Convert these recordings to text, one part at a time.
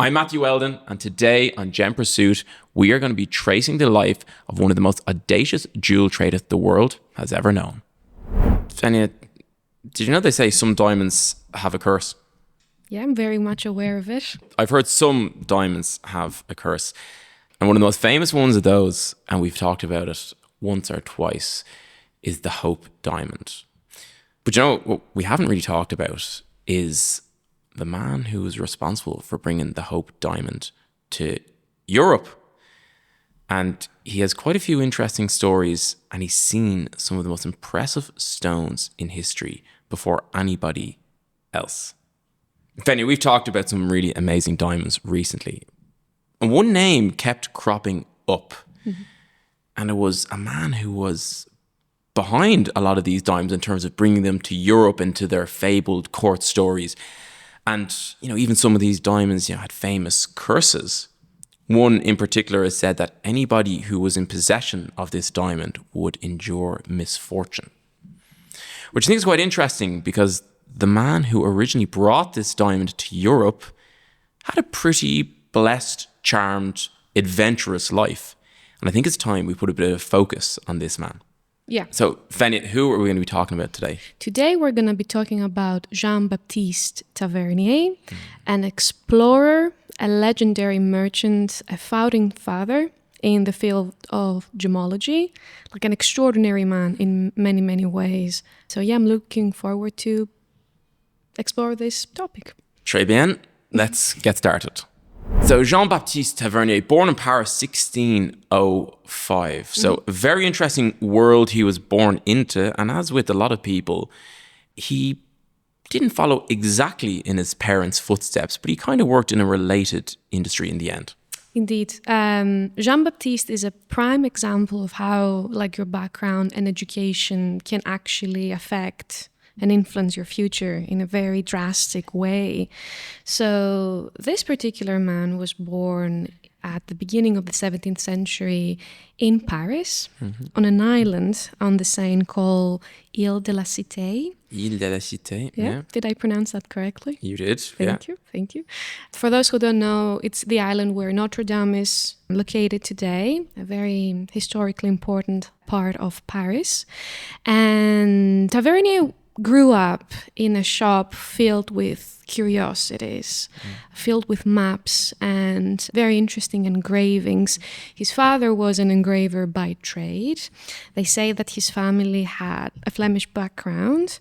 I'm Matthew Weldon, and today on Gem Pursuit, we are going to be tracing the life of one of the most audacious jewel traders the world has ever known. Fenia, did you know they say some diamonds have a curse? Yeah, I'm very much aware of it. I've heard some diamonds have a curse, and one of the most famous ones of those, and we've talked about it once or twice, is the Hope Diamond. But you know, what we haven't really talked about is the man who was responsible for bringing the Hope Diamond to Europe. And he has quite a few interesting stories, and he's seen some of the most impressive stones in history before anybody else. Fenia, we've talked about some really amazing diamonds recently. And one name kept cropping up. Mm-hmm. And it was a man who was behind a lot of these diamonds in terms of bringing them to Europe and to their fabled court stories. And, you know, even some of these diamonds, you know, had famous curses. One in particular has said that anybody who was in possession of this diamond would endure misfortune. Which I think is quite interesting because the man who originally brought this diamond to Europe had a pretty blessed, charmed, adventurous life. And I think it's time we put a bit of focus on this man. Yeah. So, Fenia, who are we going to be talking about today? Today we're going to be talking about Jean-Baptiste Tavernier, an explorer, a legendary merchant, a founding father in the field of gemology, like an extraordinary man in many, many ways. So yeah, I'm looking forward to explore this topic. Très bien. Let's get started. So Jean-Baptiste Tavernier, born in Paris 1605. So a very interesting world he was born into. And as with a lot of people, he didn't follow exactly in his parents' footsteps, but he kind of worked in a related industry in the end. Indeed. Jean-Baptiste is a prime example of how like your background and education can actually affect and influence your future in a very drastic way. So this particular man was born at the beginning of the 17th century in Paris, on an island on the Seine called Île de la Cité. Île de la Cité, yeah. Did I pronounce that correctly? You did, Thank you. For those who don't know, it's the island where Notre Dame is located today, a very historically important part of Paris. And Tavernier grew up in a shop filled with curiosities, filled with maps and very interesting engravings. His father was an engraver by trade. They say that his family had a Flemish background,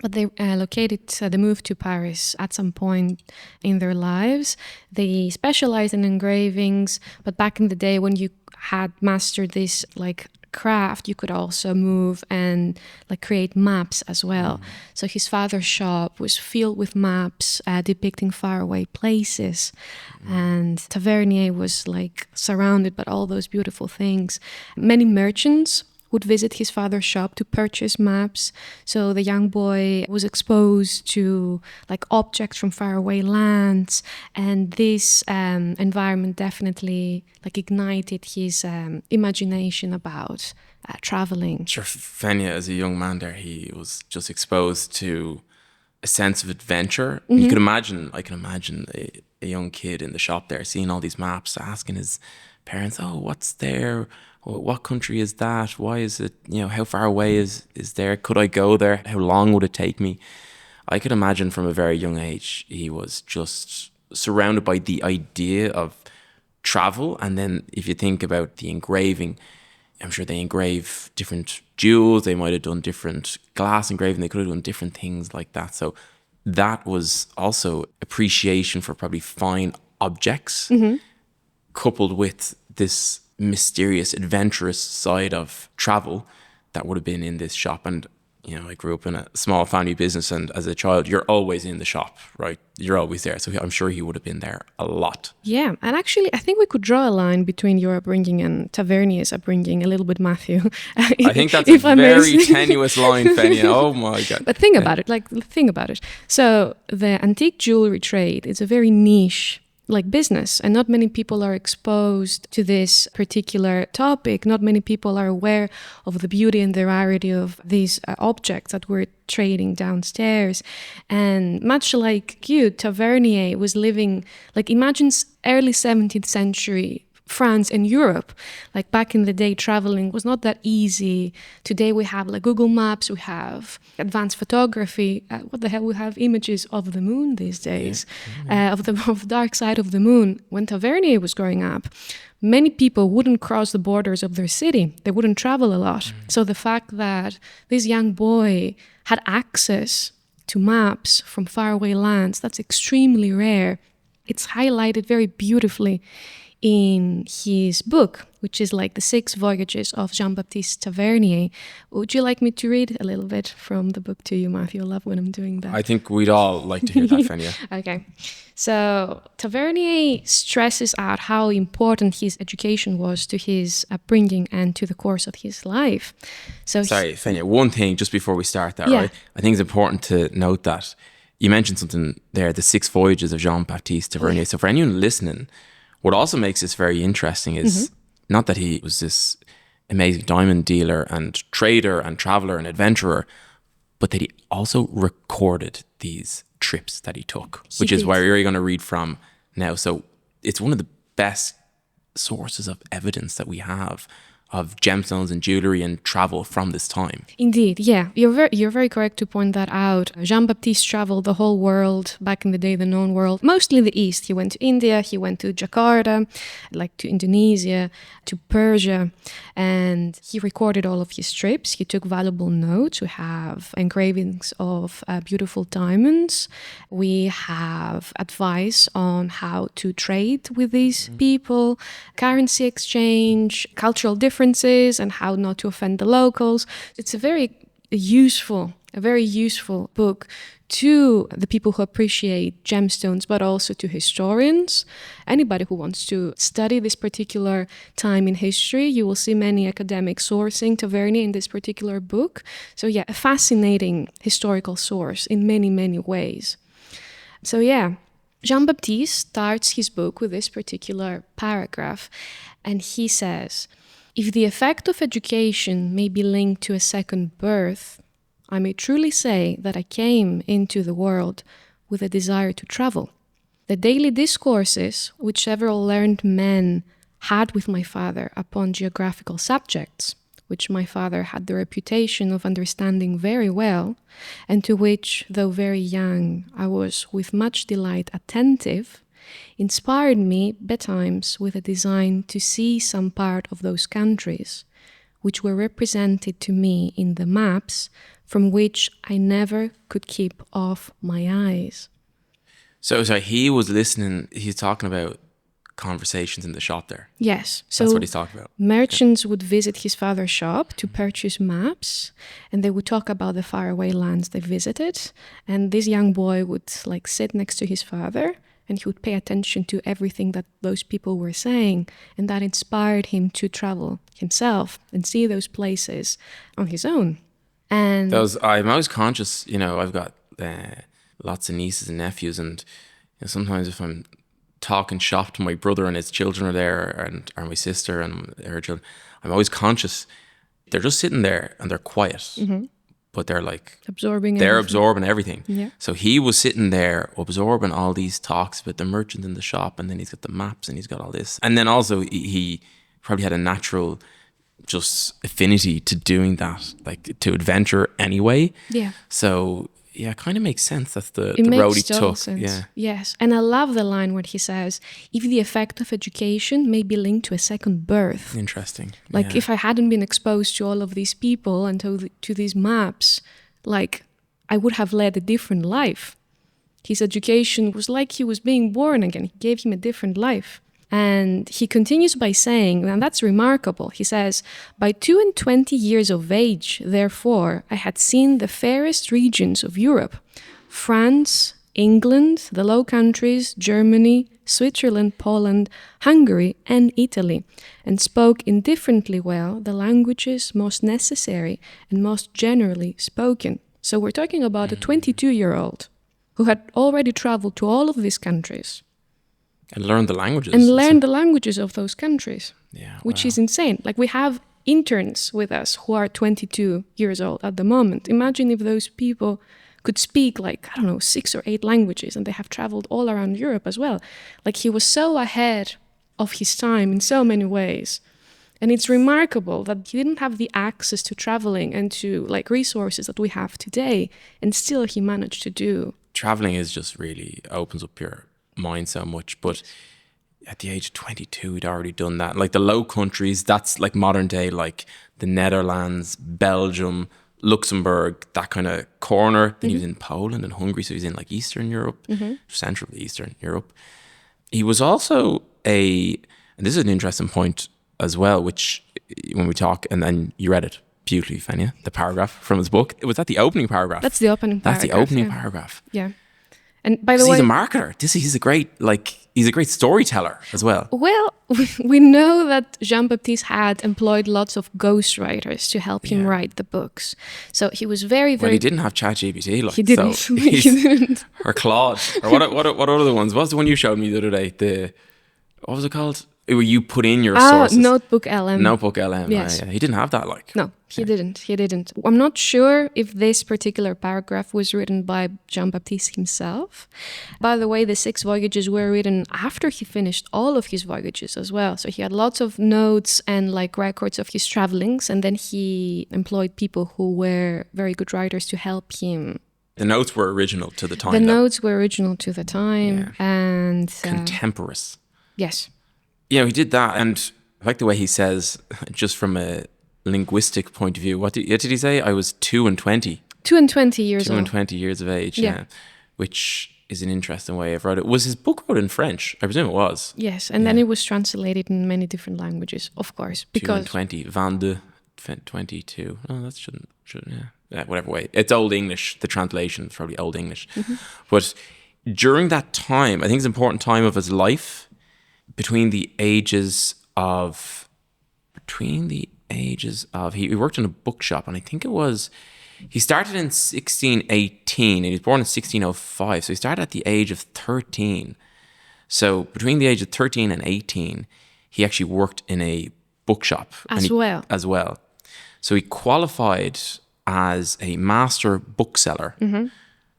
but they they moved to Paris at some point in their lives. They specialized in engravings, but back in the day when you had mastered this like craft, you could also move and like create maps as well. So his father's shop was filled with maps depicting faraway places, and Tavernier was like surrounded by all those beautiful things. Many merchants would visit his father's shop to purchase maps. So the young boy was exposed to like objects from faraway lands, and this environment definitely like ignited his imagination about traveling. Sure, Fenia, as a young man there, he was just exposed to a sense of adventure. You can imagine, I can imagine a young kid in the shop there seeing all these maps, asking his parents, oh, what's there? What country is that? Why is it, you know, how far away is there? Could I go there? How long would it take me? I could imagine from a very young age, he was just surrounded by the idea of travel. And then if you think about the engraving, I'm sure they engrave different jewels. They might have done different glass engraving. They could have done different things like that. So that was also appreciation for probably fine objects, coupled with this mysterious, adventurous side of travel that would have been in this shop. And, you know, I grew up in a small family business, and as a child, you're always in the shop, right? You're always there. So I'm sure he would have been there a lot. Yeah. And actually, I think we could draw a line between your upbringing and Tavernier's upbringing a little bit, Matthew. I think that's a very tenuous line, Fenia. Oh my God. But think about it. So the antique jewelry trade is a very niche like business, and not many people are exposed to this particular topic. Not many people are aware of the beauty and the rarity of these objects that were trading downstairs. And much like you, Tavernier was living, like, imagine early 17th century France and Europe. Like, back in the day, traveling was not that easy. Today we have like Google Maps, we have advanced photography. What the hell, we have images of the moon these days, of the dark side of the moon. When Tavernier was growing up, many people wouldn't cross the borders of their city. They wouldn't travel a lot. So the fact that this young boy had access to maps from faraway lands, that's extremely rare. It's highlighted very beautifully in his book, which is like the 6 Voyages of Jean-Baptiste Tavernier. Would you like me to read a little bit from the book to you, Matthew? I love when I'm doing that. I think we'd all like to hear that, Fenia. Okay. So Tavernier stresses out how important his education was to his upbringing and to the course of his life. So Sorry, Fenia, one thing just before we start that, right? I think it's important to note that you mentioned something there, the 6 Voyages of Jean-Baptiste Tavernier. So for anyone listening, what also makes this very interesting is not that he was this amazing diamond dealer and trader and traveler and adventurer, but that he also recorded these trips that he took, which is where you're going to read from now. So it's one of the best sources of evidence that we have of gemstones and jewellery and travel from this time. Indeed, yeah. You're very correct to point that out. Jean-Baptiste traveled the whole world, back in the day, the known world, mostly the East. He went to India, he went to Jakarta, like to Indonesia, to Persia, and he recorded all of his trips. He took valuable notes. We have engravings of beautiful diamonds. We have advice on how to trade with these people, currency exchange, cultural differences, and how not to offend the locals. It's a very useful book to the people who appreciate gemstones, but also to historians. Anybody who wants to study this particular time in history, you will see many academics sourcing Tavernier in this particular book. So yeah, a fascinating historical source in many, many ways. So yeah, Jean-Baptiste starts his book with this particular paragraph, and he says, "If the effect of education may be linked to a second birth, I may truly say that I came into the world with a desire to travel. The daily discourses which several learned men had with my father upon geographical subjects, which my father had the reputation of understanding very well, and to which, though very young, I was with much delight attentive, inspired me betimes with a design to see some part of those countries, which were represented to me in the maps, from which I never could keep off my eyes." So he was listening, he's talking about conversations in the shop there. Yes. So that's what he's talking about. Merchants would visit his father's shop to purchase maps, and they would talk about the faraway lands they visited. And this young boy would like sit next to his father, and he would pay attention to everything that those people were saying, and that inspired him to travel himself and see those places on his own. And I'm always conscious, I've got lots of nieces and nephews, and sometimes if I'm talking shop to my brother and his children are there, or my sister and her children, I'm always conscious they're just sitting there and they're quiet. But they're like absorbing everything. Yeah. So he was sitting there absorbing all these talks about the merchant in the shop, and then he's got the maps and he's got all this. And then also he probably had a natural just affinity to doing that, like to adventure anyway. Yeah. So yeah, it kind of makes sense. That's the it road he makes total took. Sense. Yeah. Yes. And I love the line where he says, "If the effect of education may be linked to a second birth." Interesting. Like if I hadn't been exposed to all of these people and to these maps, like I would have led a different life. His education was like he was being born again. He gave him a different life. And he continues by saying, and that's remarkable, he says, "By 22 years of age, therefore, I had seen the fairest regions of Europe, France, England, the Low Countries, Germany, Switzerland, Poland, Hungary, and Italy, and spoke indifferently well the languages most necessary and most generally spoken." So we're talking about a 22-year-old who had already traveled to all of these countries. And learn the languages. And learn the languages of those countries. Yeah, which wow. is insane. Like, we have interns with us who are 22 years old at the moment. Imagine if those people could speak, like, I don't know, 6 or 8 languages, and they have traveled all around Europe as well. Like, he was so ahead of his time in so many ways. And it's remarkable that he didn't have the access to traveling and to, like, resources that we have today, and still he managed to do. Traveling is just really opens up your mind so much. But at the age of 22, he'd already done that. Like, the Low Countries, that's like modern day, like the Netherlands, Belgium, Luxembourg, that kind of corner. Then he was in Poland and Hungary, so he's in like Eastern Europe, Central Eastern Europe. He was also and this is an interesting point as well, which when we talk, and then you read it beautifully, Fenia, the paragraph from his book. Was that the opening paragraph? That's the opening paragraph. That's the opening paragraph. Yeah. And by the way, he's a marketer. He's a great storyteller as well. Well, we know that Jean-Baptiste had employed lots of ghostwriters to help him write the books. So he was very, very... Well, he didn't have ChatGPT. Like, he didn't. So he didn't. Or Claude. Or what are the ones? What's the one you showed me the other day? What was it called? Where you put in your sources. Notebook LM. Notebook LM. Yes. Right, yeah. He didn't have that. No, he didn't. I'm not sure if this particular paragraph was written by Jean-Baptiste himself. By the way, the 6 voyages were written after he finished all of his voyages as well. So he had lots of notes and like records of his travelings, and then he employed people who were very good writers to help him. The notes were original to the time. The notes were original to the time, and contemporaries. Yes. Yeah, he did that, and I like the way he says, just from a linguistic point of view, what did he say? I was 2 and 20. 2 and 20 years old. 2 and 20 years of age, yeah. Which is an interesting way of writing it. Was his book wrote in French? I presume it was. Yes, and then it was translated in many different languages, of course. Because 2 and 20, 22. Oh, that shouldn't, yeah. Whatever way. It's Old English. The translation is probably Old English. But during that time, I think it's an important time of his life, between the ages of, he worked in a bookshop, and I think he started in 1618 and he was born in 1605. So he started at the age of 13. So between the age of 13 and 18, he actually worked in a bookshop. As well. So he qualified as a master bookseller,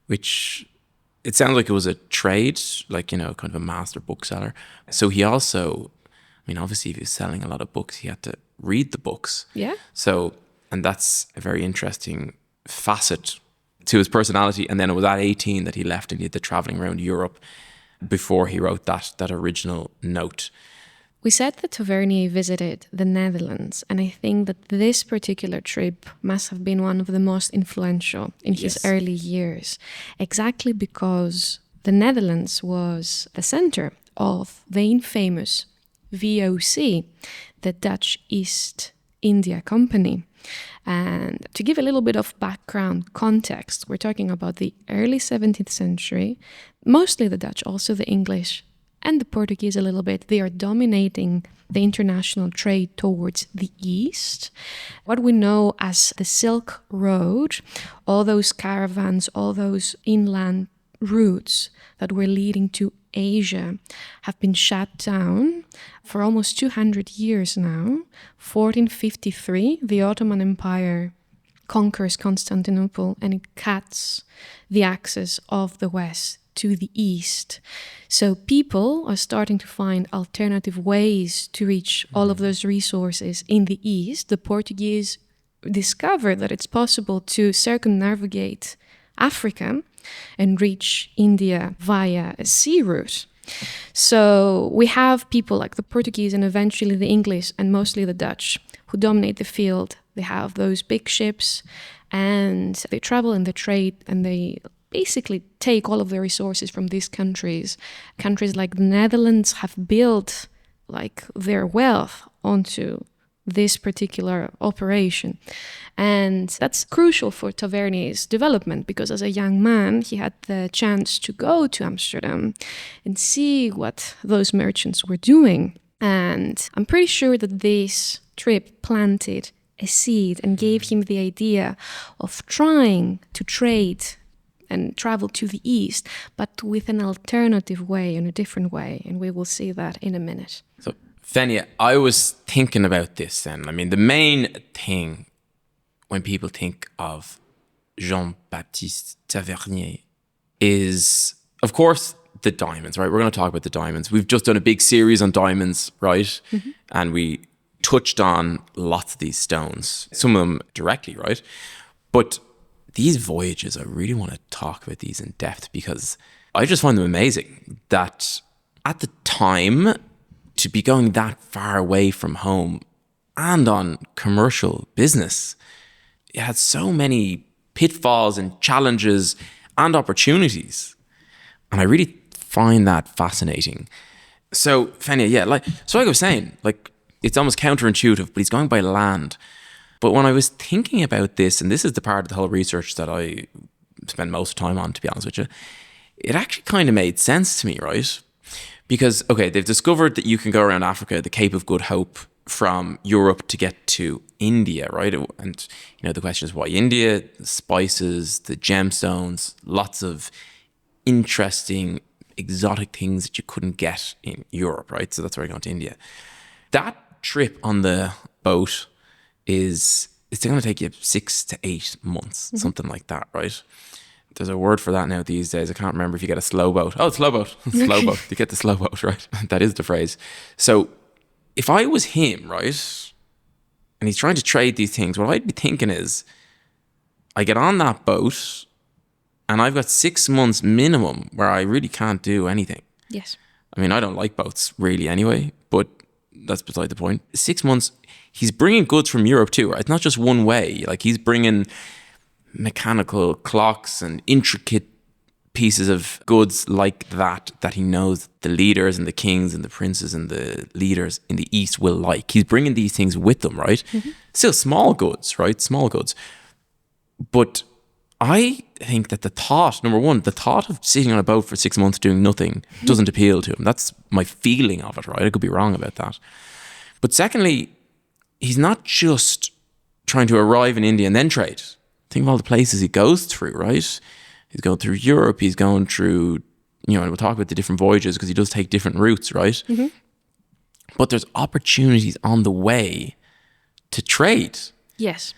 which... It sounds like it was a trade, like, kind of a master bookseller. So he also, obviously if he was selling a lot of books, he had to read the books. Yeah. So, and that's a very interesting facet to his personality. And then it was at 18 that he left and he did the traveling around Europe before he wrote that original note. We said that Tavernier visited the Netherlands, and I think that this particular trip must have been one of the most influential in his early years, exactly because the Netherlands was the center of the infamous VOC, the Dutch East India Company. And to give a little bit of background context, we're talking about the early 17th century, mostly the Dutch, also the English, and the Portuguese a little bit. They are dominating the international trade towards the east. What we know as the Silk Road, all those caravans, all those inland routes that were leading to Asia have been shut down for almost 200 years now. 1453, the Ottoman Empire conquers Constantinople and it cuts the access of the West to the east. So people are starting to find alternative ways to reach all of those resources in the east. The Portuguese discovered that it's possible to circumnavigate Africa and reach India via a sea route. So we have people like the Portuguese and eventually the English and mostly the Dutch who dominate the field. They have those big ships and they travel and they trade and they basically take all of the resources from these countries. Countries like the Netherlands have built like their wealth onto this particular operation. And that's crucial for Tavernier's development because as a young man, he had the chance to go to Amsterdam and see what those merchants were doing. And I'm pretty sure that this trip planted a seed and gave him the idea of trying to trade and travel to the east, but with an alternative way, in a different way. And we will see that in a minute. So, Fenia, I was thinking about this then. I mean, the main thing when people think of Jean-Baptiste Tavernier is, of course, the diamonds, right? We're going to talk about the diamonds. We've just done a big series on diamonds, right? And we touched on lots of these stones, some of them directly, right? But these voyages, I really want to talk about these in depth because I just find them amazing that at the time to be going that far away from home and on commercial business, it had so many pitfalls and challenges and opportunities. And I really find that fascinating. So, Fenia, yeah, like I was saying, like it's almost counterintuitive, but he's going by land. But when I was thinking about this, and this is the part of the whole research that I spend most of the time on, to be honest with you, it actually kind of made sense to me, right? Because, okay, they've discovered that you can go around Africa, the Cape of Good Hope, from Europe to get to India, right? And, you know, the question is why India? The spices, the gemstones, lots of interesting, exotic things that you couldn't get in Europe, right? So that's why I go to India. That trip on the boat it's going to take you 6 to 8 months, something like that, right? There's a word for that now these days. I can't remember if you get a slow boat. Oh, slow boat. Slow boat. You get the slow boat, right? That is the phrase. So if I was him, right, and he's trying to trade these things, what I'd be thinking is I get on that boat and I've got 6 months minimum where I really can't do anything. Yes. I mean, I don't like boats really anyway, but that's beside the point. 6 months, he's bringing goods from Europe too, right? It's not just one way. Like he's bringing mechanical clocks and intricate pieces of goods like that he knows the leaders and the kings and the princes and the leaders in the East will like. He's bringing these things with them, right? Still small goods, right? Small goods. But I think that the thought, number one, the thought of sitting on a boat for 6 months doing nothing doesn't appeal to him. That's my feeling of it, right? I could be wrong about that. But secondly, he's not just trying to arrive in India and then trade. Think of all the places he goes through, right? He's going through Europe, he's going through, you know, and we'll talk about the different voyages because he does take different routes, right? But there's opportunities on the way to trade. Yes.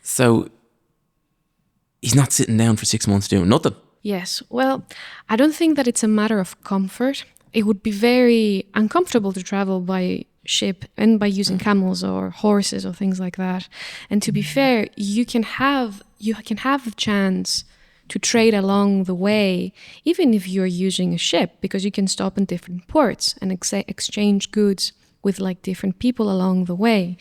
So he's not sitting down for 6 months doing nothing. Yes. Well, I don't think that it's a matter of comfort. It would be very uncomfortable to travel by ship and by using camels or horses or things like that. And to be fair, you can have the chance to trade along the way, even if you're using a ship, because you can stop in different ports and exchange goods with like different people along the way.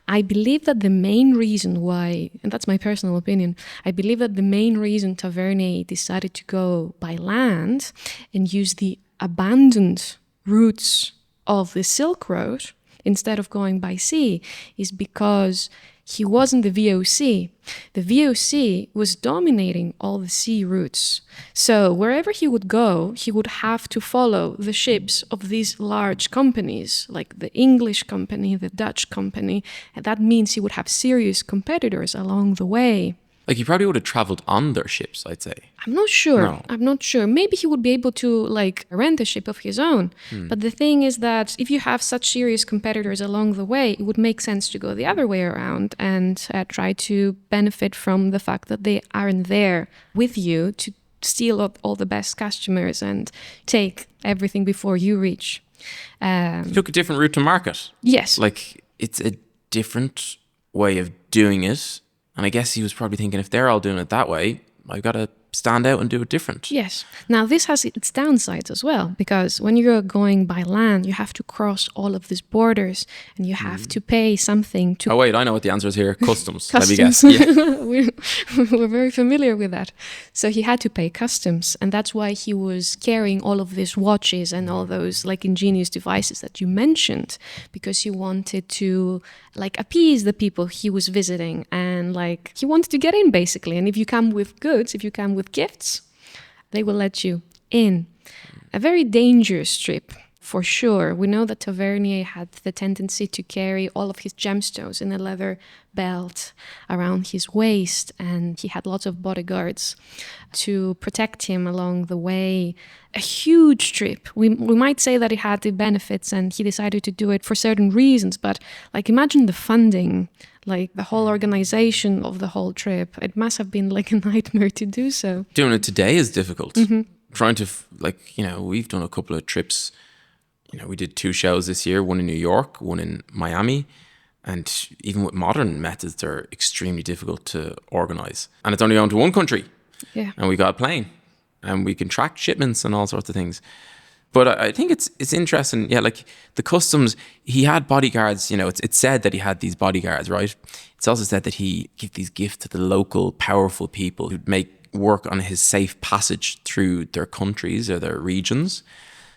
I believe that the main reason why, and that's my personal opinion, I believe that the main reason Tavernier decided to go by land and use the abandoned routes of the Silk Road instead of going by sea is because he wasn't the VOC. The VOC was dominating all the sea routes. So wherever he would go, he would have to follow the ships of these large companies, like the English company, the Dutch company. And that means he would have serious competitors along the way. Like he probably would have traveled on their ships, I'd say. I'm not sure. No. I'm not sure. Maybe he would be able to like rent a ship of his own. But the thing is that if you have such serious competitors along the way, it would make sense to go the other way around and try to benefit from the fact that they aren't there with you to steal up all the best customers and take everything before you reach. He took a different route to market. Yes. Like it's a different way of doing it. And I guess he was probably thinking, if they're all doing it that way, I've got to stand out and do it different. Yes. Now, this has its downsides as well, because when you're going by land, you have to cross all of these borders and you have to pay something to... Oh, wait, I know what the answer is here. Customs. Customs. Let me guess. Yeah. We're very familiar with that. So he had to pay customs, and that's why he was carrying all of these watches and all those like ingenious devices that you mentioned, because he wanted to like appease the people he was visiting, and like he wanted to get in basically. And if you come with goods, if you come with gifts, they will let you in. A very dangerous trip for sure. We know that Tavernier had the tendency to carry all of his gemstones in a leather belt around his waist, and he had lots of bodyguards to protect him along the way. A huge trip. We might say that it had the benefits and he decided to do it for certain reasons, but like imagine the funding, like the whole organization of the whole trip. It must have been like a nightmare to do so. Doing it today is difficult. Trying to, we've done a couple of trips. We did 2 shows this year, one in New York, one in Miami. And even with modern methods, they're extremely difficult to organize. And it's only going to one country. Yeah. And we got a plane. And we can track shipments and all sorts of things. But I think it's interesting. Yeah, like the customs, he had bodyguards, it's said that he had these bodyguards, right? It's also said that he gave these gifts to the local powerful people who'd make work on his safe passage through their countries or their regions,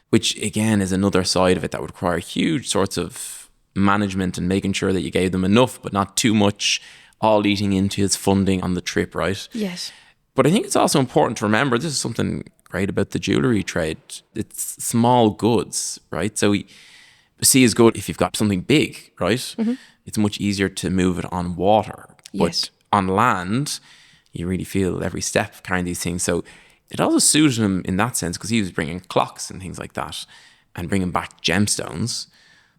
which again is another side of it that would require huge sorts of management and making sure that you gave them enough, but not too much, all eating into his funding on the trip, right? Yes. But I think it's also important to remember, this is something great about the jewellery trade. It's small goods, right? So sea is good if you've got something big, right? It's much easier to move it on water. Yes. But on land, you really feel every step carrying these things. So it also suited him in that sense because he was bringing clocks and things like that and bringing back gemstones.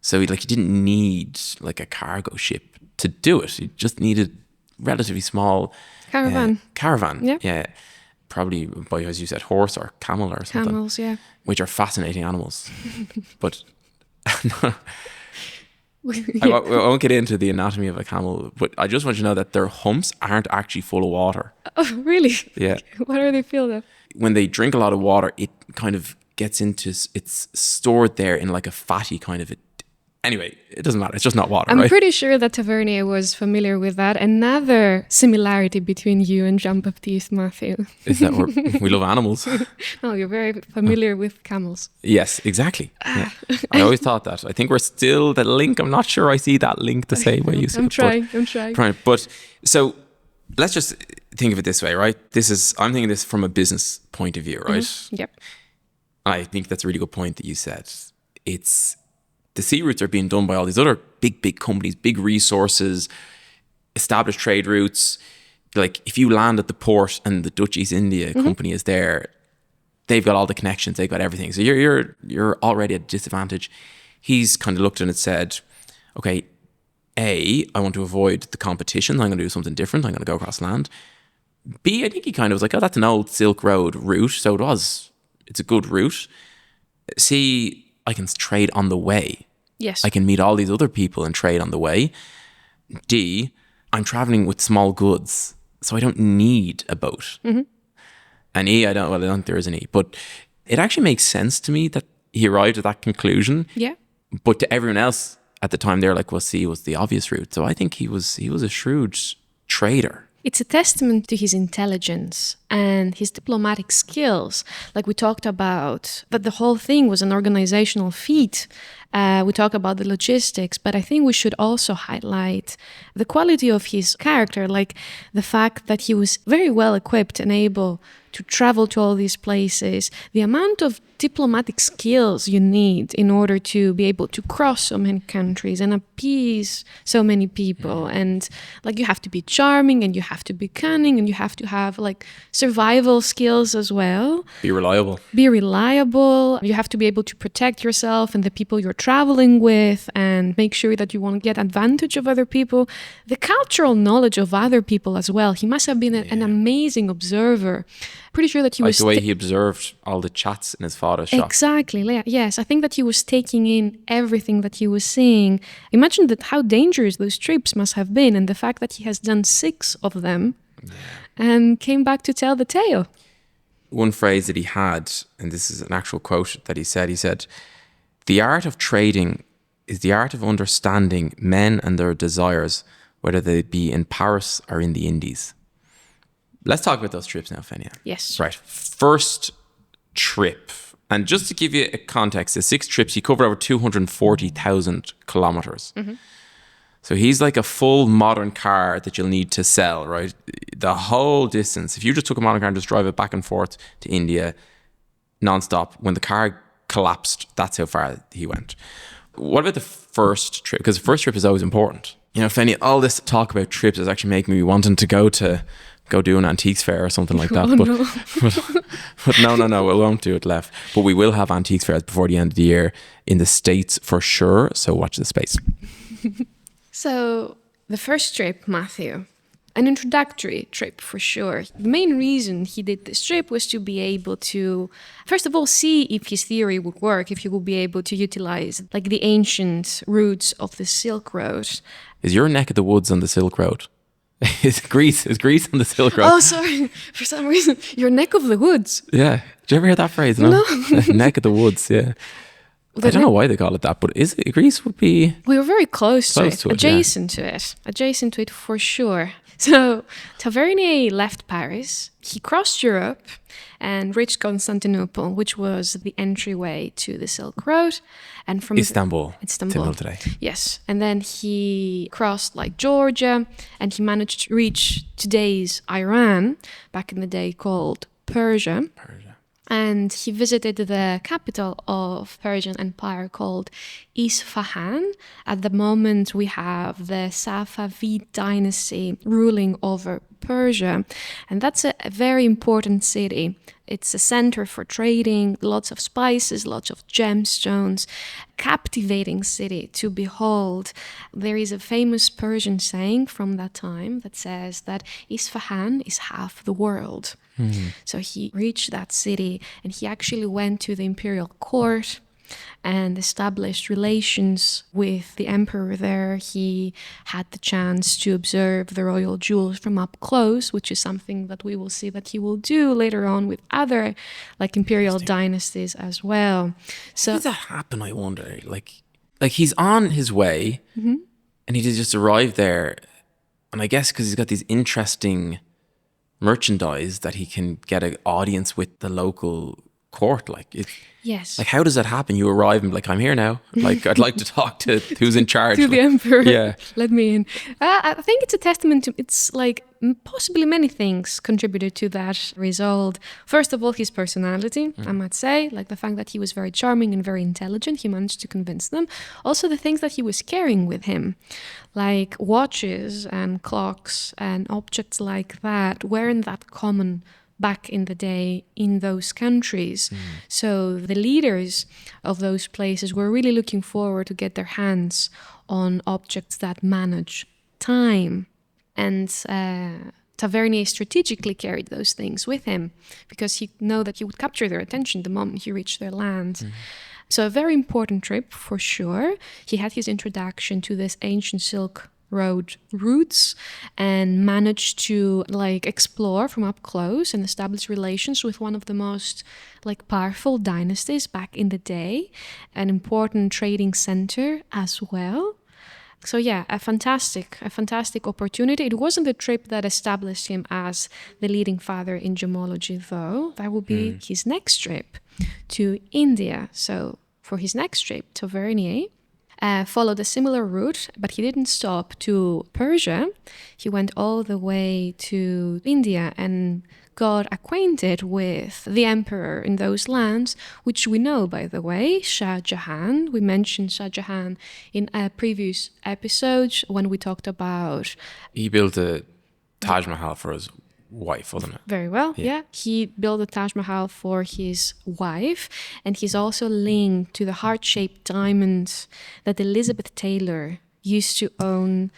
So he didn't need like a cargo ship to do it. He just needed relatively small caravan. Yeah. Probably by, as you said, horse or camel or something. Camels, yeah. Which are fascinating animals. But I won't get into the anatomy of a camel, but I just want you to know that their humps aren't actually full of water. Oh, really? Yeah. What are they filled of? When they drink a lot of water, it kind of gets into, it's stored there in like a fatty kind of anyway, it doesn't matter. It's just not water, I'm right? pretty sure that Tavernier was familiar with that. Another similarity between you and Jean-Baptiste, Matthew. Is that we love animals? No, you're very familiar with camels. Yes, exactly. Yeah. I always thought that. I think we're still the link. I'm not sure I see that link the same way you see it. I'm trying. But so let's just think of it this way, right? I'm thinking this from a business point of view, right? Yep. I think that's a really good point that you said. The sea routes are being done by all these other big companies, big resources, established trade routes. Like if you land at the port and the Dutch East India Company is there, they've got all the connections, they've got everything. So you're already at a disadvantage. He's kind of looked at it and said, okay, I want to avoid the competition. I'm going to do something different. I'm going to go across land. B, I think he kind of was like, oh, that's an old Silk Road route. So it's a good route. C, I can trade on the way. Yes. I can meet all these other people and trade on the way. D, I'm traveling with small goods, so I don't need a boat. And E, I don't think there is an E. But it actually makes sense to me that he arrived at that conclusion. Yeah. But to everyone else at the time, they're like, well, C was the obvious route. So I think he was a shrewd trader. It's a testament to his intelligence and his diplomatic skills. Like we talked about, that the whole thing was an organizational feat. We talk about the logistics, but I think we should also highlight the quality of his character, like the fact that he was very well equipped and able to travel to all these places, the amount of diplomatic skills you need in order to be able to cross so many countries and appease so many people. And like you have to be charming and you have to be cunning and you have to have like survival skills as well. Be reliable. You have to be able to protect yourself and the people you're traveling with and make sure that you won't get advantage of other people. The cultural knowledge of other people as well. He must have been an amazing observer. Pretty sure that he was... Like the way he observed all the chats in his father's shop. Exactly, yes. I think that he was taking in everything that he was seeing. Imagine how dangerous those trips must have been and the fact that he has done 6 of them and came back to tell the tale. One phrase that he had, and this is an actual quote that he said, "The art of trading is the art of understanding men and their desires, whether they be in Paris or in the Indies." Let's talk about those trips now, Fenia. Yes. Right. First trip. And just to give you a context, the 6 trips, he covered over 240,000 kilometers. So he's like a full modern car that you'll need to sell, right? The whole distance. If you just took a modern car and just drive it back and forth to India nonstop, when the car collapsed. That's how far he went. What about the first trip? Because the first trip is always important. You know, Fanny, all this talk about trips is actually making me wanting to go do an antiques fair or something like that. Oh, but, no. but no, we won't do it, left. But we will have antiques fairs before the end of the year in the States for sure. So watch the space. So the first trip, Matthew, an introductory trip for sure. The main reason he did this trip was to be able to, first of all, see if his theory would work, if he would be able to utilize like the ancient routes of the Silk Road. Is your neck of the woods on the Silk Road? Is Greece on the Silk Road? Oh, sorry. For some reason, your neck of the woods. Yeah. Did you ever hear that phrase? No. Neck of the woods, yeah. I don't know why they call it that, but is it, Greece would be... We were very close to it, adjacent to it for sure. So Tavernier left Paris, he crossed Europe and reached Constantinople, which was the entryway to the Silk Road. And from Istanbul. Till today. Yes. And then he crossed like Georgia and he managed to reach today's Iran, back in the day called Persia. And he visited the capital of Persian Empire called Isfahan. At the moment, we have the Safavid dynasty ruling over Persia. And that's a very important city. It's a center for trading, lots of spices, lots of gemstones, captivating city to behold. There is a famous Persian saying from that time that says that Isfahan is half the world. So he reached that city and he actually went to the imperial court and established relations with the emperor there. He had the chance to observe the royal jewels from up close, which is something that we will see that he will do later on with other like imperial dynasties as well. So how did that happen, I wonder? Like he's on his way and he just arrived there, and I guess because he's got these interesting merchandise that he can get an audience with the local court. Yes. Like, how does that happen? You arrive and be like, I'm here now. Like, I'd like to talk to who's in charge. To the emperor. Yeah. Let me in. I think it's a testament to, it's like possibly many things contributed to that result. First of all, his personality, I might say, like the fact that he was very charming and very intelligent. He managed to convince them. Also, the things that he was carrying with him, like watches and clocks and objects like that, weren't that common back in the day in those countries. So the leaders of those places were really looking forward to get their hands on objects that manage time. And Tavernier strategically carried those things with him because he knew that he would capture their attention the moment he reached their land. So a very important trip for sure. He had his introduction to this ancient Silk Road routes and managed to like explore from up close and establish relations with one of the most like powerful dynasties back in the day, an important trading center as well. So yeah, a fantastic opportunity. It wasn't the trip that established him as the leading father in gemology though. That would be his next trip to India. So for his next trip, Tavernier followed a similar route, but he didn't stop to Persia. He went all the way to India and got acquainted with the emperor in those lands, which we know, by the way, Shah Jahan. We mentioned Shah Jahan in a previous episode when we talked about... He built a Taj Mahal for his wife, wasn't it? Very well, yeah. He built a Taj Mahal for his wife, and he's also linked to the heart-shaped diamond that Elizabeth Taylor used to own,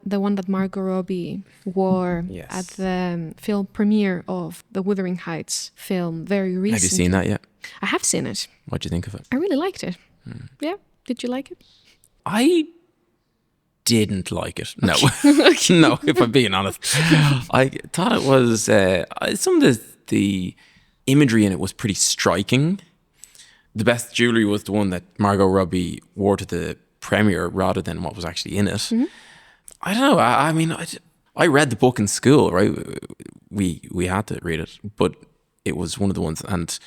the one that Margot Robbie wore at the film premiere of the Wuthering Heights film very recently. Have you seen that yet? I have seen it. What do you think of it? I really liked it. Yeah. Did you like it? I didn't like it. No. No, if I'm being honest. I thought it was, some of the imagery in it was pretty striking. The best jewellery was the one that Margot Robbie wore to the premiere rather than what was actually in it. I don't know. I mean, I read the book in school, right? We had to read it, but it was one of the ones, and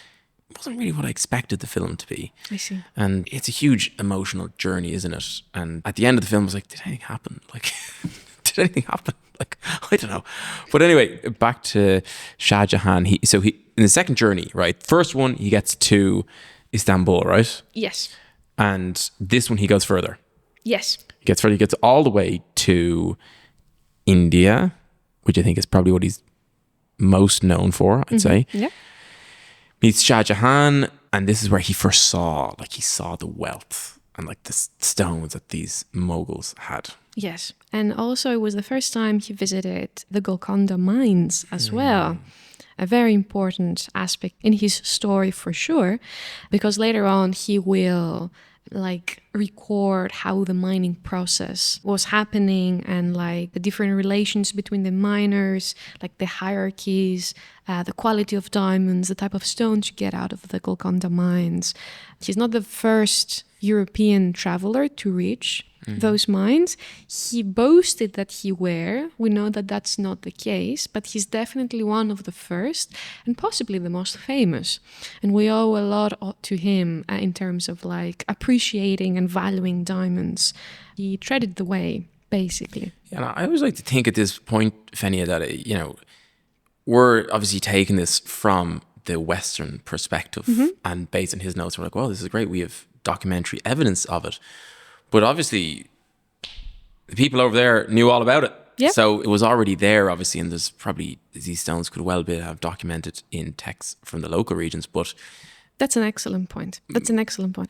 it wasn't really what I expected the film to be. I see. And it's a huge emotional journey, isn't it? And at the end of the film, I was like, did anything happen? Like, did anything happen? Like, I don't know. But anyway, back to Shah Jahan. He in the second journey, right? First one, he gets to Istanbul, right? Yes. And this one, he goes further. Yes. He gets further. He gets all the way to India, which I think is probably what he's most known for, I'd say. Yeah. Meets Shah Jahan, and this is where he first saw, like, he saw the wealth and like the stones that these Mughals had. Yes. And also it was the first time he visited the Golconda mines as well. A very important aspect in his story for sure, because later on he will like record how the mining process was happening and like the different relations between the miners, like the hierarchies, the quality of diamonds, the type of stones you get out of the Golconda mines. He's not the first European traveler to reach those mines. He boasted that he were. We know that that's not the case, but he's definitely one of the first and possibly the most famous. And we owe a lot to him in terms of like appreciating and valuing diamonds. He treaded the way, basically. Yeah, and I always like to think at this point, Fenia, that, we're obviously taking this from the Western perspective, and based on his notes, we're like, well, this is great. We have documentary evidence of it. But obviously, the people over there knew all about it. Yep. So it was already there, obviously, and there's probably, these stones could well be have documented in texts from the local regions, but That's an excellent point.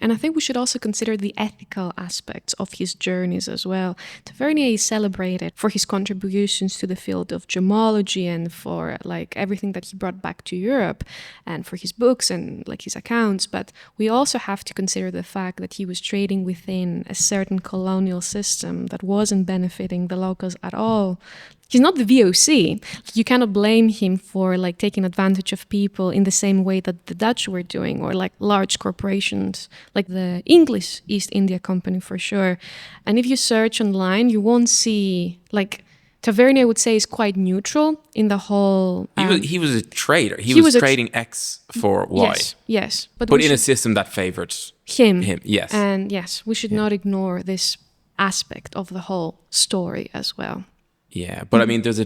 And I think we should also consider the ethical aspects of his journeys as well. Tavernier is celebrated for his contributions to the field of gemology and for like everything that he brought back to Europe and for his books and like his accounts. But we also have to consider the fact that he was trading within a certain colonial system that wasn't benefiting the locals at all. He's not the VOC. You cannot blame him for like taking advantage of people in the same way that the Dutch were doing, or like large corporations like the English East India Company for sure. And if you search online, you won't see like Tavernier would say is quite neutral in the whole. He was a trader. He was trading X for Y. Yes, but in a system that favored him. Yes, and yes, we should not ignore this aspect of the whole story as well. Yeah, but I mean, there's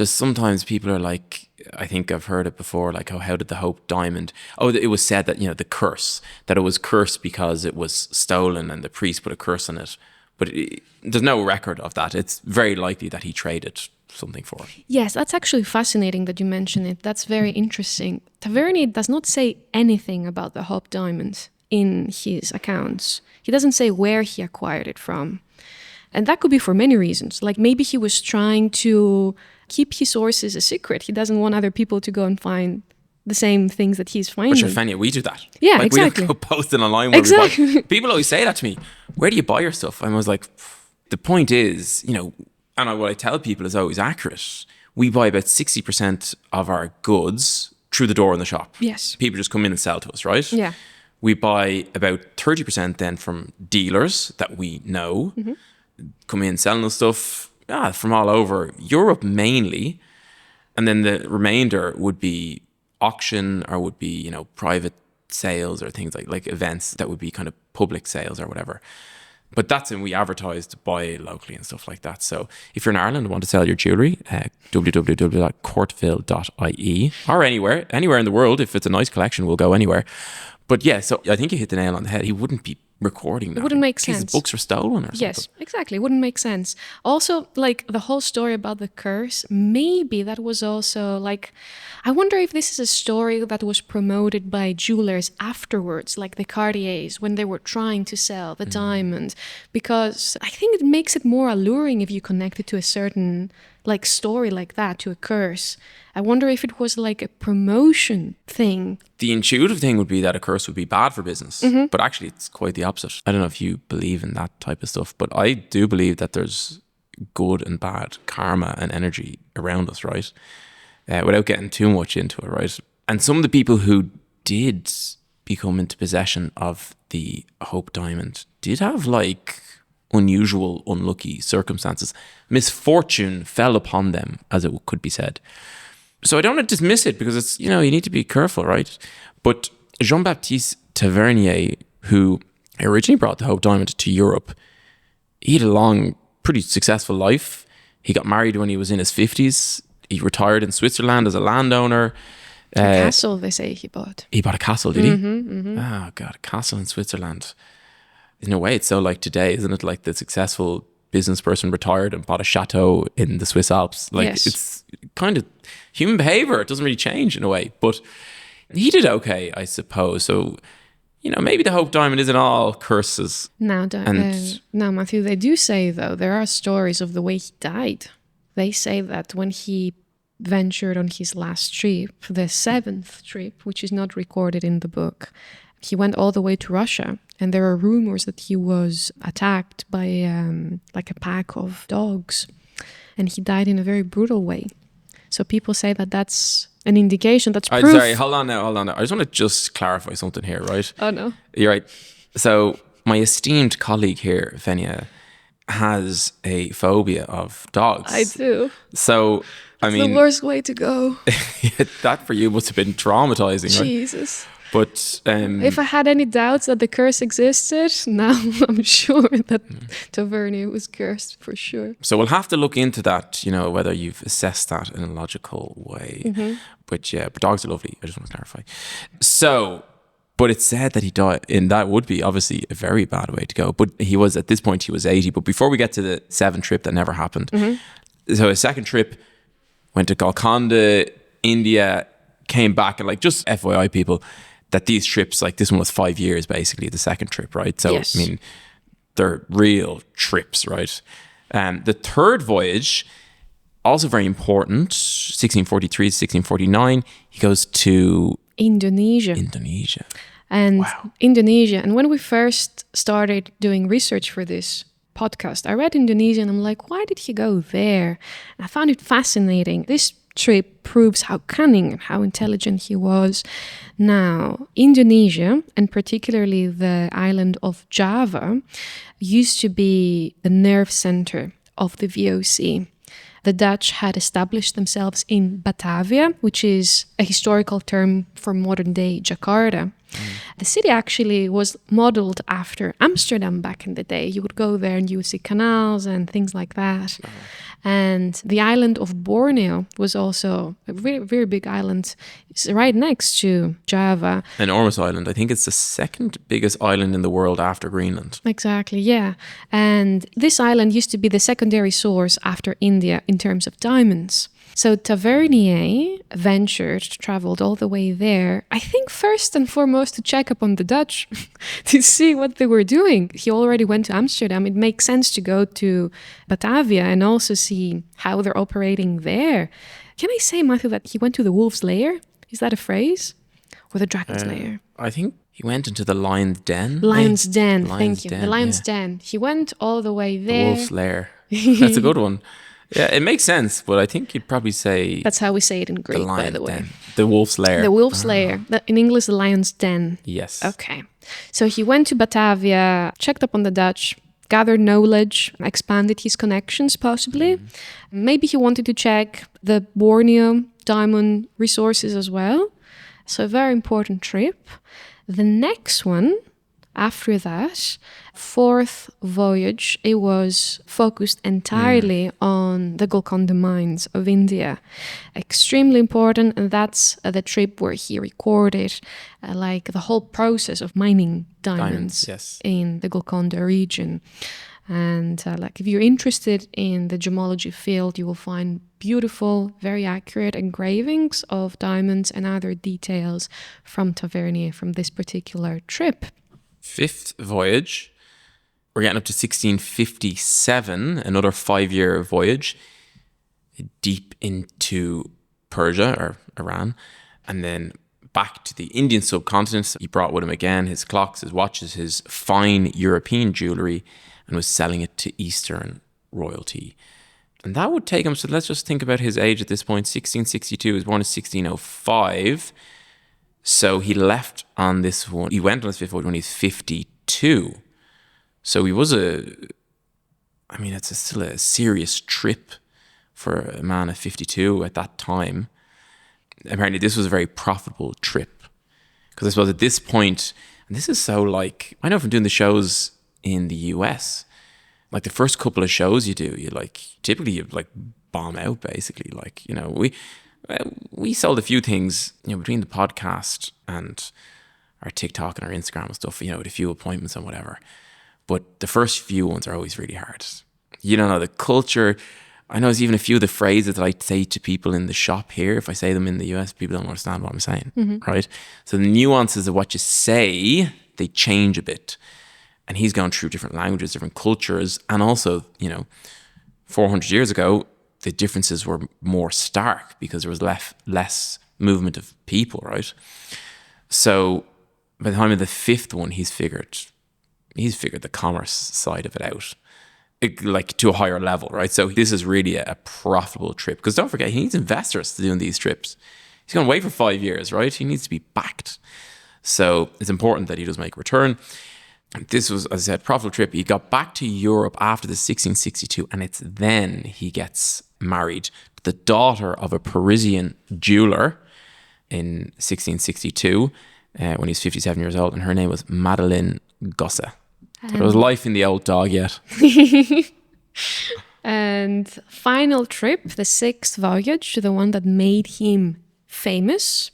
sometimes people are like, I think I've heard it before, like, oh, how did the Hope Diamond, it was said that, the curse, that it was cursed because it was stolen and the priest put a curse on it. But there's no record of that. It's very likely that he traded something for it. Yes, that's actually fascinating that you mention it. That's very interesting. Tavernier does not say anything about the Hope Diamond in his accounts. He doesn't say where he acquired it from. And that could be for many reasons. Like maybe he was trying to keep his sources a secret. He doesn't want other people to go and find the same things that he's finding. But sure, Fenia, we do that. Yeah, like, exactly. We don't go posting online where exactly. we buy. People always say that to me. Where do you buy your stuff? And I was like, the point is, and what I tell people is always accurate. We buy about 60% of our goods through the door in the shop. Yes. People just come in and sell to us, right? Yeah. We buy about 30% then from dealers that we know. Mm-hmm. Come in selling us stuff from all over Europe mainly, and then the remainder would be auction or would be private sales or things like events that would be kind of public sales or whatever. But that's when we advertise to buy locally and stuff like that. So if you're in Ireland and want to sell your jewellery, www.courtville.ie or anywhere in the world. If it's a nice collection, we'll go anywhere. But yeah, so I think you hit the nail on the head. He wouldn't be recording that. It wouldn't make sense. His books were stolen or something. Yes, exactly. It wouldn't make sense. Also, like the whole story about the curse, maybe that was also like, I wonder if this is a story that was promoted by jewelers afterwards, like the Cartiers, when they were trying to sell the diamond, because I think it makes it more alluring if you connect it to a certain like story like that, to a curse. I wonder if it was like a promotion thing. The intuitive thing would be that a curse would be bad for business, but actually it's quite the opposite. I don't know if you believe in that type of stuff, but I do believe that there's good and bad karma and energy around us, right? Without getting too much into it, right? And some of the people who did become into possession of the Hope Diamond did have like unusual, unlucky circumstances. Misfortune fell upon them, as it could be said. So I don't want to dismiss it because it's, you need to be careful, right? But Jean-Baptiste Tavernier, who originally brought the Hope Diamond to Europe, he had a long, pretty successful life. He got married when he was in his 50s. He retired in Switzerland as a landowner. A castle, they say he bought. He bought a castle, did he? Oh, God, a castle in Switzerland. In a way, it's so like today, isn't it? Like the successful business person retired and bought a chateau in the Swiss Alps. Like it's kind of human behavior. It doesn't really change in a way, but he did okay, I suppose. So, maybe the Hope Diamond isn't all curses. Now, Matthew, they do say, though, there are stories of the way he died. They say that when he ventured on his last trip, the 7th trip, which is not recorded in the book, he went all the way to Russia. And there are rumors that he was attacked by like a pack of dogs. And he died in a very brutal way. So people say that that's an indication, that's proof. Sorry, hold on now. I just want to just clarify something here, right? Oh, no. You're right. So my esteemed colleague here, Fenia, has a phobia of dogs. I do. So, it's the worst way to go. That for you must have been traumatizing, right? Jesus. But if I had any doubts that the curse existed, now I'm sure that Tavernier was cursed for sure. So we'll have to look into that, whether you've assessed that in a logical way. But dogs are lovely. I just want to clarify. So, but it's said that he died, and that would be obviously a very bad way to go. But at this point, he was 80. But before we get to the 7th trip, that never happened. So his 2nd trip, went to Golconda, India, came back, and just FYI people, that these trips, this one was 5 years basically, the 2nd trip, right? So, yes. They're real trips, right? The 3rd voyage, also very important, 1643 to 1649, he goes to Indonesia. And wow. Indonesia. And when we first started doing research for this podcast, I read Indonesia and I'm like, why did he go there? And I found it fascinating. This trip proves how cunning and how intelligent he was. Now, Indonesia, and particularly the island of Java, used to be the nerve center of the VOC. The Dutch had established themselves in Batavia, which is a historical term for modern-day Jakarta. The city actually was modeled after Amsterdam back in the day. You would go there and you would see canals and things like that. And the island of Borneo was also a very, very big island. It's right next to Java. An enormous island. I think it's the 2nd biggest island in the world after Greenland. Exactly, yeah. And this island used to be the secondary source after India in terms of diamonds. So Tavernier traveled all the way there, I think first and foremost to check up on the Dutch, to see what they were doing. He already went to Amsterdam. It makes sense to go to Batavia and also see how they're operating there. Can I say, Matthew, that he went to the wolf's lair? Is that a phrase? Or the dragon's lair? I think he went into the lion's den. Lion's den, thank you. The lion's den. He went all the way there. The wolf's lair. That's a good one. Yeah, it makes sense, but I think you'd probably say... That's how we say it in Greek, by the way. Den. The wolf's lair. The wolf's lair. In English, the lion's den. Yes. Okay. So he went to Batavia, checked up on the Dutch, gathered knowledge, expanded his connections, possibly. Maybe he wanted to check the Borneo diamond resources as well. So a very important trip. The next one, after that, 4th voyage, it was focused entirely on the Golconda mines of India. Extremely important, and that's the trip where he recorded the whole process of mining diamonds yes. in the Golconda region. And if you're interested in the gemology field, you will find beautiful, very accurate engravings of diamonds and other details from Tavernier from this particular trip. 5th voyage, we're getting up to 1657, another 5-year voyage, deep into Persia or Iran, and then back to the Indian subcontinent. He brought with him again his clocks, his watches, his fine European jewellery, and was selling it to Eastern royalty. And that would take him, so let's just think about his age at this point. 1662, he was born in 1605. So he left on this one. He went on his 5th voyage when he was 52. So he was it's still a serious trip for a man at 52 at that time. Apparently this was a very profitable trip. Because I suppose at this point, and this is so I know from doing the shows in the US, the first couple of shows you do, typically you bomb out basically. We sold a few things, between the podcast and our TikTok and our Instagram and stuff, with a few appointments and whatever. But the first few ones are always really hard. You don't know the culture. I know there's even a few of the phrases that I say to people in the shop here. If I say them in the US, people don't understand what I'm saying, right? So the nuances of what you say, they change a bit. And he's gone through different languages, different cultures. And also, 400 years ago, the differences were more stark because there was less movement of people, right? So by the time of the fifth one, he's figured the commerce side of it out, like to a higher level, right? So this is really a profitable trip, because don't forget, he needs investors to doing these trips. He's going to wait for 5 years, right? He needs to be backed. So it's important that he does make a return. And this was, as I said, profitable trip. He got back to Europe after the 1662, and it's then he gets married to the daughter of a Parisian jeweler in 1662 when he was 57 years old, and her name was Madeleine Gosse. So there was life in the old dog yet. And final trip, the sixth voyage, the one that made him famous.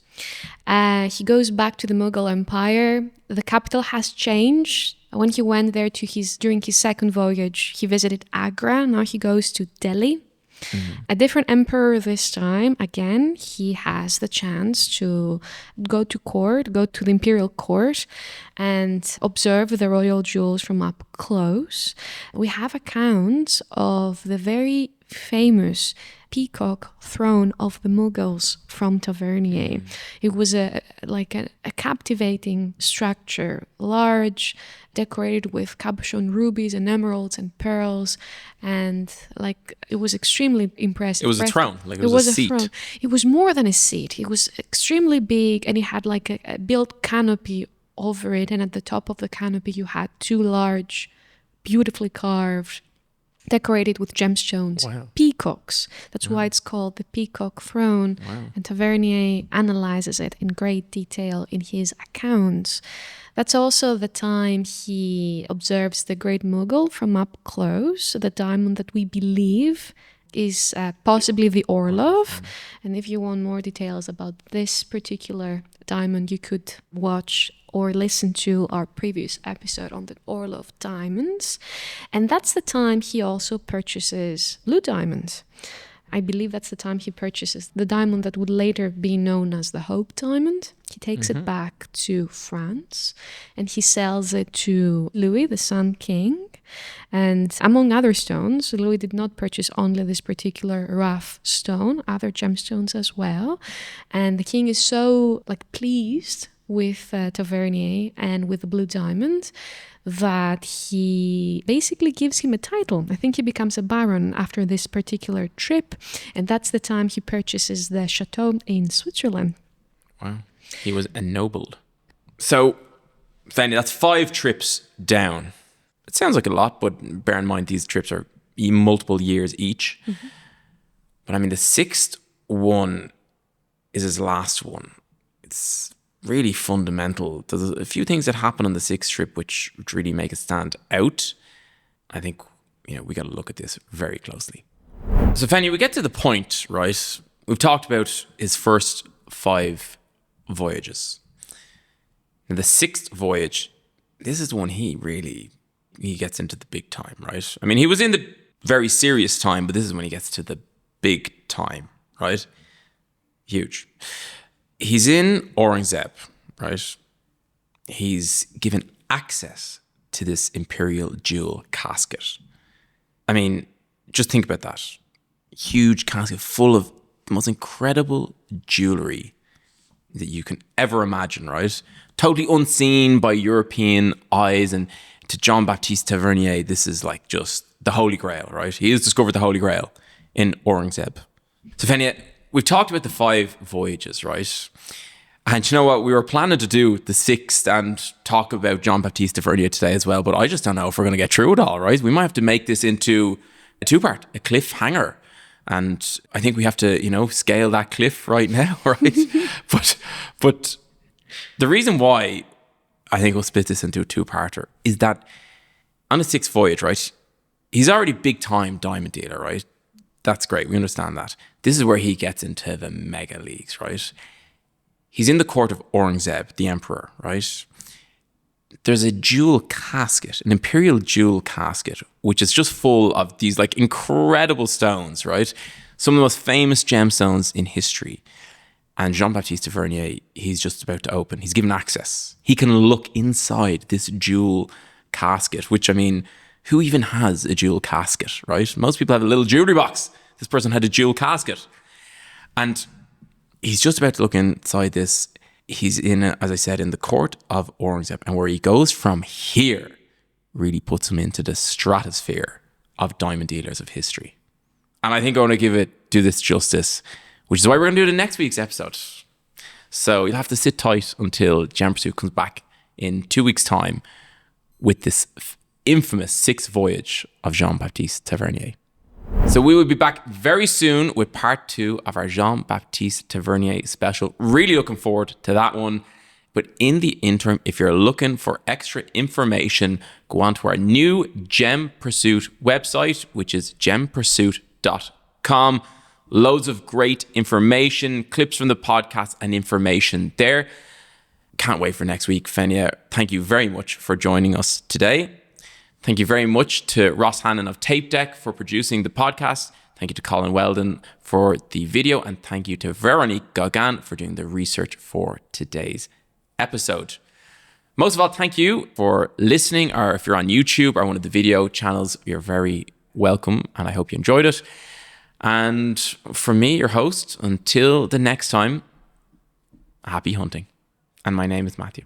He goes back to the Mughal Empire. The capital has changed. When he went there during his second voyage, he visited Agra. Now he goes to Delhi. A different emperor this time. Again, he has the chance to go to the imperial court and observe the royal jewels from up close. We have accounts of the very famous peacock throne of the Mughals from Tavernier. It was a captivating structure, large, decorated with cabochon rubies and emeralds and pearls, and it was extremely impressive. It was a throne, it was a seat. Throne. It was more than a seat. It was extremely big, and it had a built canopy over it, and at the top of the canopy you had two large, beautifully carved, decorated with gemstones, peacocks. That's why it's called the Peacock Throne. Wow. And Tavernier analyzes it in great detail in his accounts. That's also the time he observes the Great Mughal from up close, the diamond that we believe is possibly the Orlov. And if you want more details about this particular diamond, you could watch or listen to our previous episode on the Orlov diamonds. And that's the time he also purchases blue diamonds. I believe that's the time he purchases the diamond that would later be known as the Hope diamond. He takes it back to France and he sells it to Louis, the Sun King. And among other stones, Louis did not purchase only this particular rough stone, other gemstones as well. And the king is so pleased with Tavernier and with the blue diamond that he basically gives him a title. I think he becomes a baron after this particular trip, and that's the time he purchases the chateau in Switzerland. Wow. He was ennobled. So, Fanny, that's 5 trips down. It sounds like a lot, but bear in mind these trips are multiple years each. But the 6th one is his last one. It's really fundamental. There's a few things that happen on the 6th trip which really make it stand out. I think, we got to look at this very closely. So, Fanny, we get to the point, right? We've talked about his first 5 voyages. And the 6th voyage, this is the one he gets into the big time, right? He was in the very serious time, but this is when he gets to the big time, right? Huge. He's in Aurangzeb, right? He's given access to this imperial jewel casket. Just think about that. Huge casket full of the most incredible jewellery that you can ever imagine, right? Totally unseen by European eyes, and to John Baptiste Tavernier, this is just the Holy Grail, right? He has discovered the Holy Grail in Aurangzeb. So, Fenia, we've talked about the 5 voyages, right? And you know what? We were planning to do the 6th and talk about John Baptiste Tavernier today as well, but I just don't know if we're going to get through it all, right? We might have to make this into a 2-part, a cliffhanger. And I think we have to, scale that cliff right now, right? but the reason why I think we'll split this into a 2-parter is that on the 6th voyage, right? He's already big time diamond dealer, right? That's great. We understand that. This is where he gets into the mega leagues, right? He's in the court of Aurangzeb, the emperor, right? There's a jewel casket, an imperial jewel casket, which is just full of these like incredible stones, right? Some of the most famous gemstones in history. And Jean-Baptiste Tavernier, he's just about to open. He's given access. He can look inside this jewel casket, which, I mean, who even has a jewel casket, right? Most people have a little jewelry box. This person had a jewel casket. And he's just about to look inside this. He's in, as I said, in the court of Aurangzeb. And where he goes from here really puts him into the stratosphere of diamond dealers of history. And I think I want to do this justice, which is why we're going to do it in next week's episode. So you'll have to sit tight until Gem Pursuit comes back in 2 weeks' time with this infamous sixth voyage of Jean-Baptiste Tavernier. So we will be back very soon with part 2 of our Jean-Baptiste Tavernier special. Really looking forward to that one. But in the interim, if you're looking for extra information, go on to our new Gem Pursuit website, which is gempursuit.com. Loads of great information, clips from the podcast and information there. Can't wait for next week. Fenia, thank you very much for joining us today. Thank you very much to Ross Hannon of Tape Deck for producing the podcast. Thank you to Colin Weldon for the video. And thank you to Veronique Gauguin for doing the research for today's episode. Most of all, thank you for listening, or if you're on YouTube or one of the video channels, you're very welcome and I hope you enjoyed it. And from me, your host, until the next time, happy hunting. And my name is Matthew.